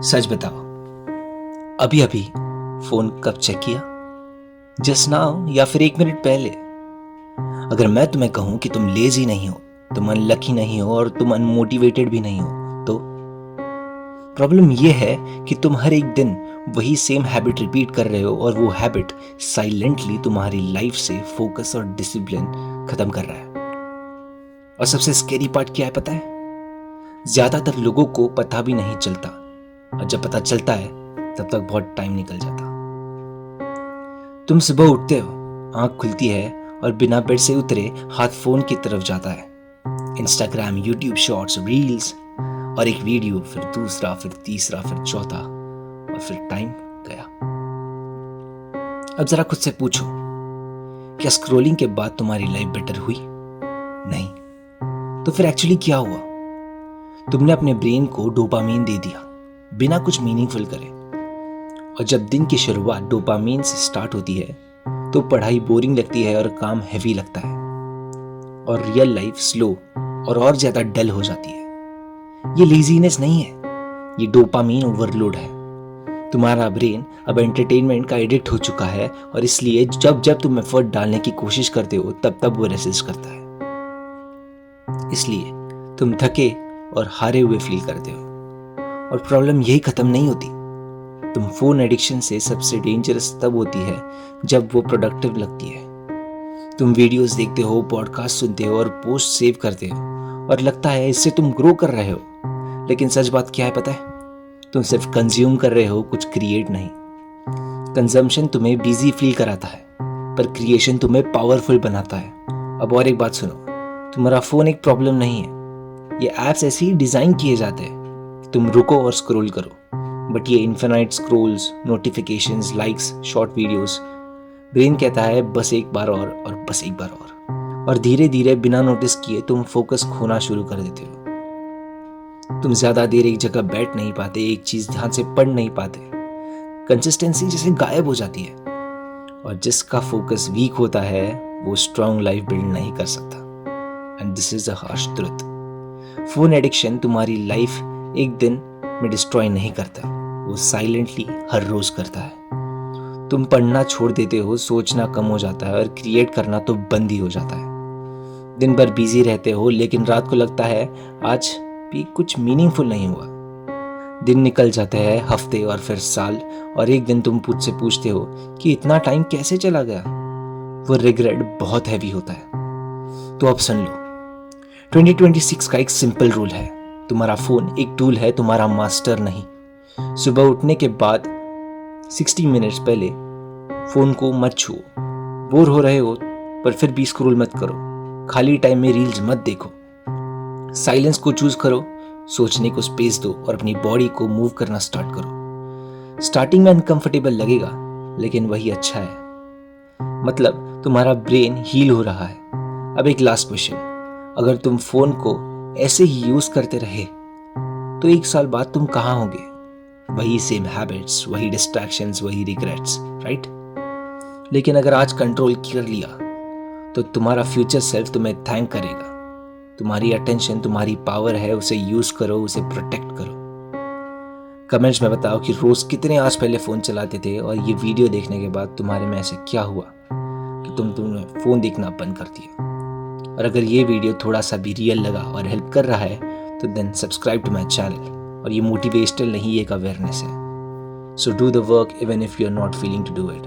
सच बताओ, अभी अभी फोन कब चेक किया? जस्ट नाउ या फिर 1 मिनट पहले? अगर मैं तुम्हें कहूं कि तुम लेजी नहीं हो, तुम अनलकी नहीं हो और तुम अनमोटिवेटेड भी नहीं हो, तो प्रॉब्लम यह है कि तुम हर एक दिन वही सेम हैबिट रिपीट कर रहे हो और वो हैबिट साइलेंटली तुम्हारी लाइफ से फोकस और डिसिप्लिन खत्म कर रहा है। और सबसे स्केरी पार्ट क्या है पता है? ज्यादातर लोगों को पता भी नहीं चलता, और जब पता चलता है तब तक बहुत टाइम निकल जाता। तुम सुबह उठते हो, आंख खुलती है और बिना बेड से उतरे हाथ फोन की तरफ जाता है। इंस्टाग्राम, यूट्यूब शॉर्ट्स, रील्स, और एक वीडियो, फिर दूसरा, फिर तीसरा, फिर चौथा, और फिर टाइम गया। अब जरा खुद से पूछो, क्या स्क्रोलिंग के बाद तुम्हारी लाइफ बेटर हुई? नहीं। तो फिर एक्चुअली क्या हुआ? तुमने अपने ब्रेन को डोपामीन दे दिया बिना कुछ मीनिंगफुल करे। और जब दिन की शुरुआत डोपामीन से स्टार्ट होती है तो पढ़ाई बोरिंग लगती है और काम हैवी लगता है, और रियल लाइफ स्लो और ज्यादा डल हो जाती है। ये लेजीनेस नहीं है, ये डोपामीन ओवरलोड है। तुम्हारा ब्रेन अब एंटरटेनमेंट का एडिक्ट हो चुका है, और इसलिए जब जब तुम एफर्ट डालने की कोशिश करते हो तब तब वो रेसिस्ट करता है। इसलिए तुम थके और हारे हुए फील करते हो। और प्रॉब्लम यही खत्म नहीं होती। तुम फोन एडिक्शन से सबसे डेंजरस तब होती है जब वो प्रोडक्टिव लगती है। तुम वीडियोस देखते हो, पॉडकास्ट सुनते हो और पोस्ट सेव करते हो, और लगता है इससे तुम ग्रो कर रहे हो। लेकिन सच बात क्या है पता है? तुम सिर्फ कंज्यूम कर रहे हो, कुछ क्रिएट नहीं। कंजम्पशन तुम्हें बिजी फील कराता है, पर क्रिएशन तुम्हें पावरफुल बनाता है। अब और एक बात सुनो, तुम्हारा फोन एक प्रॉब्लम नहीं है। ये ऐप्स ऐसे ही डिजाइन किए जाते हैं कि तुम रुको और स्क्रॉल करो। बट ये infinite Scrolls, notifications, likes, short videos, brain कहता है बस एक बार और बस एक बार और धीरे धीरे बिना नोटिस किए तुम फोकस खोना शुरू कर देते हो। तुम ज्यादा देर एक जगह बैठ नहीं पाते, एक चीज ध्यान से पढ़ नहीं पाते। कंसिस्टेंसी जैसे गायब हो जाती है, और जिसका फोकस वीक होता है वो स्ट्रॉन्ग लाइफ बिल्ड नहीं कर सकता। And this is the harsh truth. Phone addiction तुम्हारी लाइफ एक दिन में डिस्ट्रॉय नहीं करता, वो साइलेंटली हर रोज करता है। तुम पढ़ना छोड़ देते हो, सोचना कम हो जाता है, और क्रिएट करना तो बंद ही हो जाता है। दिन भर बिजी रहते हो, लेकिन रात को लगता है आज भी कुछ मीनिंगफुल नहीं हुआ। दिन निकल जाते हैं, हफ्ते और फिर साल, और एक दिन तुम खुद से पूछते हो कि इतना टाइम कैसे चला गया। वो रिग्रेट बहुत हैवी होता है। तो अब सुन लो, 2026 का एक सिंपल रूल है। तुम्हारा फोन एक टूल है, तुम्हारा मास्टर नहीं। सुबह उठने के बाद 60 मिनट्स पहले फोन को मत छुओ। बोर हो रहे हो पर फिर भी स्क्रॉल मत करो। खाली टाइम में रील्स मत देखो। साइलेंस को चूज करो, सोचने को स्पेस दो, और अपनी बॉडी को मूव करना स्टार्ट करो। स्टार्टिंग में अनकंफर्टेबल लगेगा, लेकिन वही अच्छा है। मतलब तुम्हारा ब्रेन हील हो रहा है। अब एक लास्ट क्वेश्चन, अगर तुम फोन को ऐसे ही यूज करते रहे तो 1 साल बाद तुम कहाँ होगे? वही सेम हैबिट्स, वही डिस्ट्रैक्शंस, वही रिग्रेट्स, राइट? लेकिन अगर आज कंट्रोल कर लिया तो तुम्हारा फ्यूचर सेल्फ तुम्हें थैंक करेगा। तुम्हारी अटेंशन तुम्हारी पावर है, उसे यूज करो, उसे प्रोटेक्ट करो। कमेंट्स में बताओ कि रोज कितने आज पहले फोन चलाते थे, और ये वीडियो देखने के बाद तुम्हारे में ऐसे क्या हुआ कि तुमने फोन देखना बंद कर दिया। और अगर ये वीडियो थोड़ा सा भी रियल लगा और हेल्प कर रहा है तो then subscribe to my channel. और ये मोटिवेशनल नहीं, एक अवेयरनेस है। So do the work even if you are not feeling to do it.